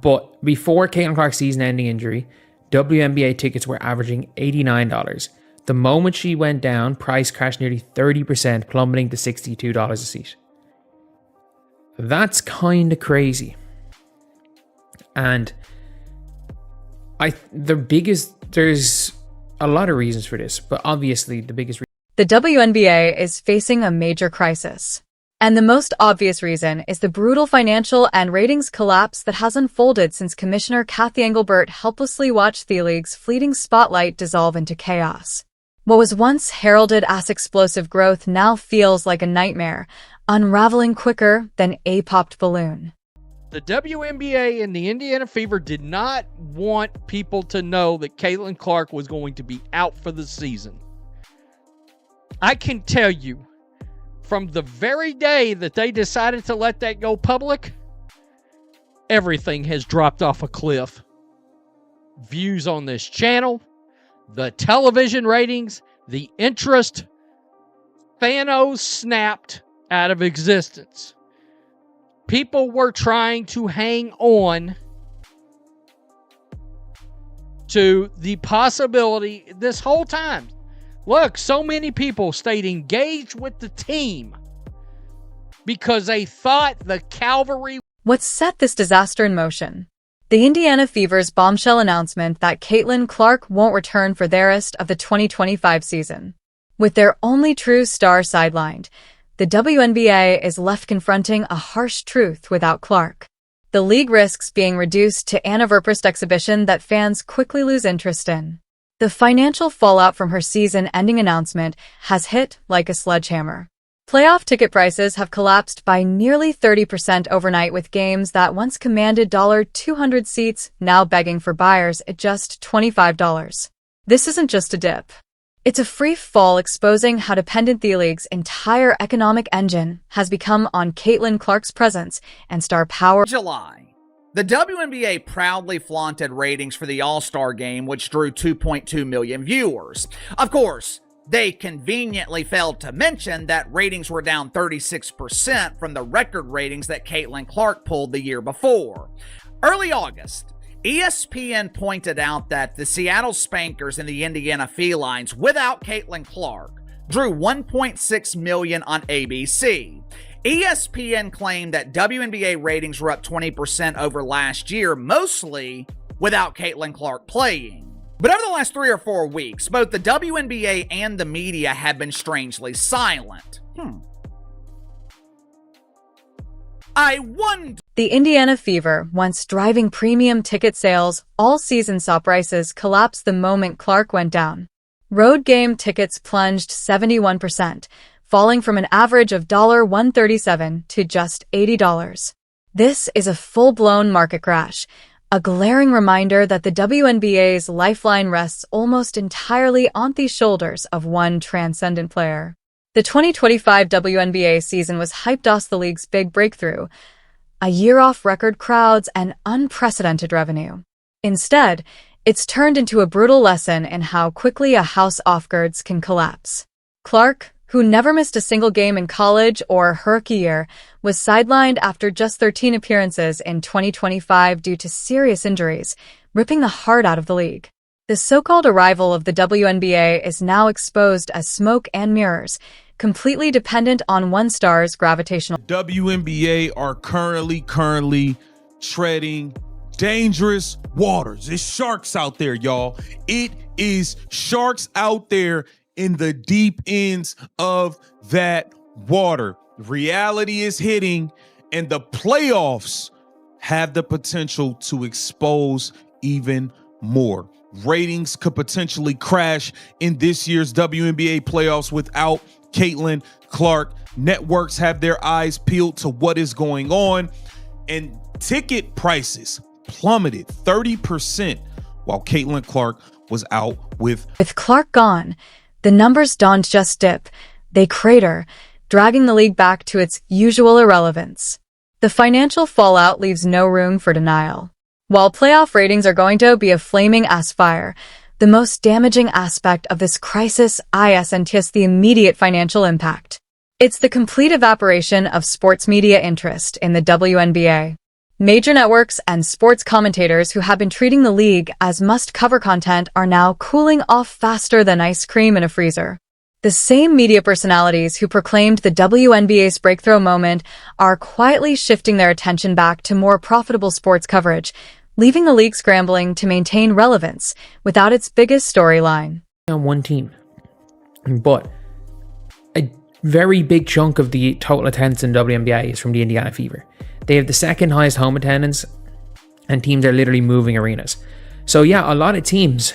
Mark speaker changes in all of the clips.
Speaker 1: But before Caitlin Clark's season-ending injury, WNBA tickets were averaging $89. The moment she went down, price crashed nearly 30%, plummeting to $62 a seat. That's kind of crazy. And there's a lot of reasons for this, but obviously the biggest reason.
Speaker 2: The WNBA is facing a major crisis. And the most obvious reason is the brutal financial and ratings collapse that has unfolded since Commissioner Kathy Engelbert helplessly watched the league's fleeting spotlight dissolve into chaos. What was once heralded as explosive growth now feels like a nightmare, unraveling quicker than a popped balloon.
Speaker 3: The WNBA and the Indiana Fever did not want people to know that Caitlin Clark was going to be out for the season. I can tell you, from the very day that they decided to let that go public, everything has dropped off a cliff. Views on this channel, the television ratings, the interest, Thanos snapped out of existence. People were trying to hang on to the possibility this whole time. Look, so many people stayed engaged with the team because they thought the cavalry...
Speaker 2: What set this disaster in motion? The Indiana Fever's bombshell announcement that Caitlin Clark won't return for the rest of the 2025 season. With their only true star sidelined, the WNBA is left confronting a harsh truth without Clark. The league risks being reduced to an anniversary exhibition that fans quickly lose interest in. The financial fallout from her season-ending announcement has hit like a sledgehammer. Playoff ticket prices have collapsed by nearly 30% overnight, with games that once commanded $200 seats now begging for buyers at just $25. This isn't just a dip. It's a free fall, exposing how dependent the league's entire economic engine has become on Caitlin Clark's presence and star power.
Speaker 4: July. The WNBA proudly flaunted ratings for the All-Star Game, which drew 2.2 million viewers. Of course, they conveniently failed to mention that ratings were down 36% from the record ratings that Caitlin Clark pulled the year before. Early August, ESPN pointed out that the Seattle Spankers and the Indiana Felines, without Caitlin Clark, drew 1.6 million on ABC. ESPN claimed that WNBA ratings were up 20% over last year, mostly without Caitlin Clark playing. But over the last 3 or 4 weeks, both the WNBA and the media have been strangely silent. I wonder...
Speaker 2: The Indiana Fever, once driving premium ticket sales all season, saw prices collapse the moment Clark went down. Road game tickets plunged 71%. Falling from an average of $137 to just $80. This is a full-blown market crash, a glaring reminder that the WNBA's lifeline rests almost entirely on the shoulders of one transcendent player. The 2025 WNBA season was hyped as the league's big breakthrough, a year off record crowds and unprecedented revenue. Instead, it's turned into a brutal lesson in how quickly a house of cards can collapse. Clark, who never missed a single game in college or her rookie year, was sidelined after just 13 appearances in 2025 due to serious injuries, ripping the heart out of the league. The so-called arrival of the WNBA is now exposed as smoke and mirrors, completely dependent on one star's gravitational...
Speaker 5: WNBA are currently treading dangerous waters. It's sharks out there, y'all. It is sharks out there in the deep ends of that water. Reality is hitting, and the playoffs have the potential to expose even more. Ratings could potentially crash in this year's WNBA playoffs without Caitlin Clark. Networks have their eyes peeled to what is going on, and ticket prices plummeted 30% while Caitlin Clark was out with
Speaker 2: Clark gone, the numbers don't just dip, they crater, dragging the league back to its usual irrelevance. The financial fallout leaves no room for denial. While playoff ratings are going to be a flaming ass fire, the most damaging aspect of this crisis is the immediate financial impact. It's the complete evaporation of sports media interest in the WNBA. Major networks and sports commentators who have been treating the league as must-cover content are now cooling off faster than ice cream in a freezer. The same media personalities who proclaimed the WNBA's breakthrough moment are quietly shifting their attention back to more profitable sports coverage, leaving the league scrambling to maintain relevance without its biggest storyline.
Speaker 1: On one team, but a very big chunk of the total attendance in WNBA is from the Indiana Fever. They have the second highest home attendance, and teams are literally moving arenas. So yeah, a lot of teams,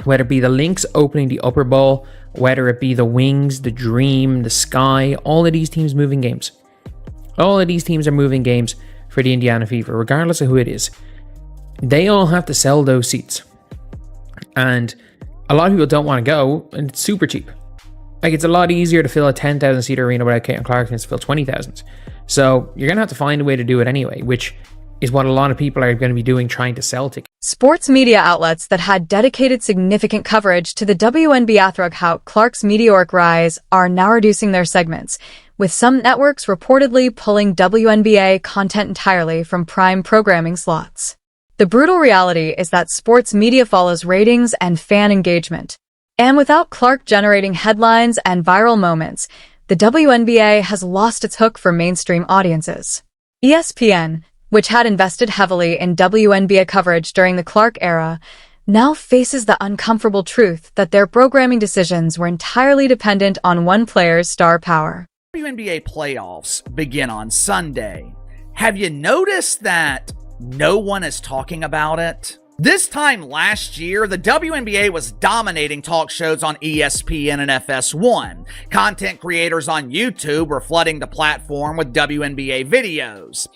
Speaker 1: whether it be the Lynx opening the Upper Bowl, whether it be the Wings, the Dream, the Sky, all of these teams moving games. All of these teams are moving games for the Indiana Fever, regardless of who it is. They all have to sell those seats. And a lot of people don't want to go, and it's super cheap. Like, it's a lot easier to fill a 10,000 seat arena without Caitlin Clark than to fill 20,000. So you're going to have to find a way to do it anyway, which is what a lot of people are going to be doing, trying to sell tickets.
Speaker 2: Sports media outlets that had dedicated significant coverage to the WNBA throughout Clark's meteoric rise are now reducing their segments, with some networks reportedly pulling WNBA content entirely from prime programming slots. The brutal reality is that sports media follows ratings and fan engagement. And without Clark generating headlines and viral moments, the WNBA has lost its hook for mainstream audiences. ESPN, which had invested heavily in WNBA coverage during the Clark era, now faces the uncomfortable truth that their programming decisions were entirely dependent on one player's star power.
Speaker 4: WNBA playoffs begin on Sunday. Have you noticed that no one is talking about it? This time last year, the WNBA was dominating talk shows on ESPN and FS1. Content creators on YouTube were flooding the platform with WNBA videos.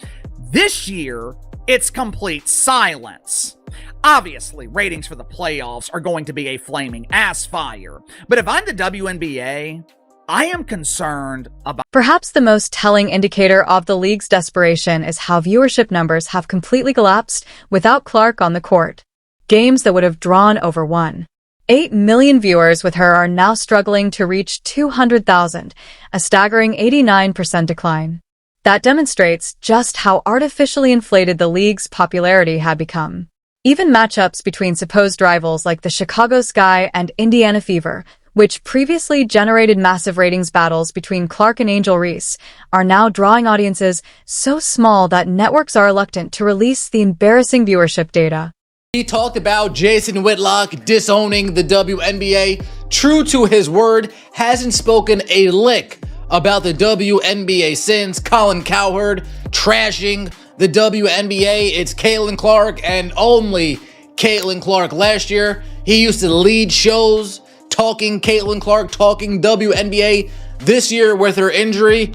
Speaker 4: This year, it's complete silence. Obviously, ratings for the playoffs are going to be a flaming ass fire. But if I'm the WNBA, I am concerned about...
Speaker 2: Perhaps the most telling indicator of the league's desperation is how viewership numbers have completely collapsed without Clark on the court. Games that would have drawn over 1.8 million viewers with her are now struggling to reach 200,000, a staggering 89% decline. That demonstrates just how artificially inflated the league's popularity had become. Even matchups between supposed rivals like the Chicago Sky and Indiana Fever, which previously generated massive ratings battles between Clark and Angel Reese, are now drawing audiences so small that networks are reluctant to release the embarrassing viewership data.
Speaker 6: He talked about Jason Whitlock disowning the WNBA. True to his word, hasn't spoken a lick about the WNBA since. Colin Cowherd trashing the WNBA. It's Caitlin Clark and only Caitlin Clark. Last year, he used to lead shows talking Caitlin Clark, talking WNBA. This year, with her injury,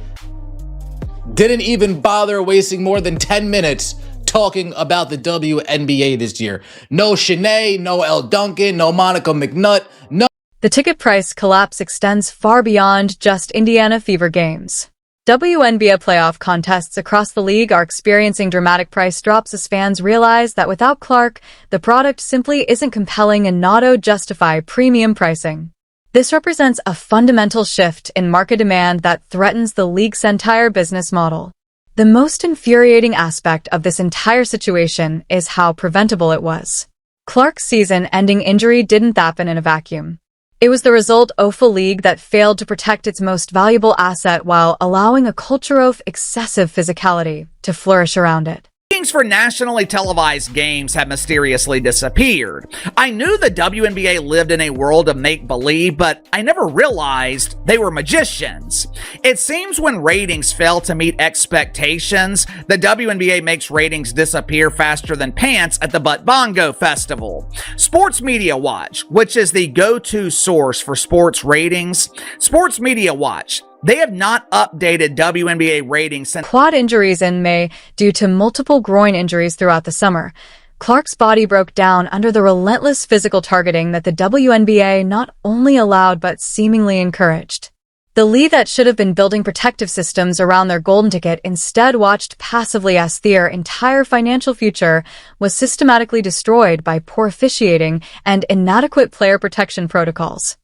Speaker 6: didn't even bother wasting more than 10 minutes talking about the WNBA this year. No Shanae, no Elle Duncan, no Monica McNutt, no.
Speaker 2: The ticket price collapse extends far beyond just Indiana Fever games. WNBA playoff contests across the league are experiencing dramatic price drops as fans realize that without Clark, the product simply isn't compelling and not justify premium pricing. This represents a fundamental shift in market demand that threatens the league's entire business model. The most infuriating aspect of this entire situation is how preventable it was. Clark's season-ending injury didn't happen in a vacuum. It was the result of a league that failed to protect its most valuable asset while allowing a culture of excessive physicality to flourish around it.
Speaker 4: Ratings for nationally televised games have mysteriously disappeared. I knew the WNBA lived in a world of make-believe, but I never realized they were magicians. It seems when ratings fail to meet expectations, the WNBA makes ratings disappear faster than pants at the Butt Bongo Festival. Sports Media Watch, which is the go-to source for sports ratings, Sports Media Watch, they have not updated WNBA ratings since
Speaker 2: quad injuries in May due to multiple groin injuries throughout the summer. Clark's body broke down under the relentless physical targeting that the WNBA not only allowed but seemingly encouraged. The league that should have been building protective systems around their golden ticket instead watched passively as their entire financial future was systematically destroyed by poor officiating and inadequate player protection protocols.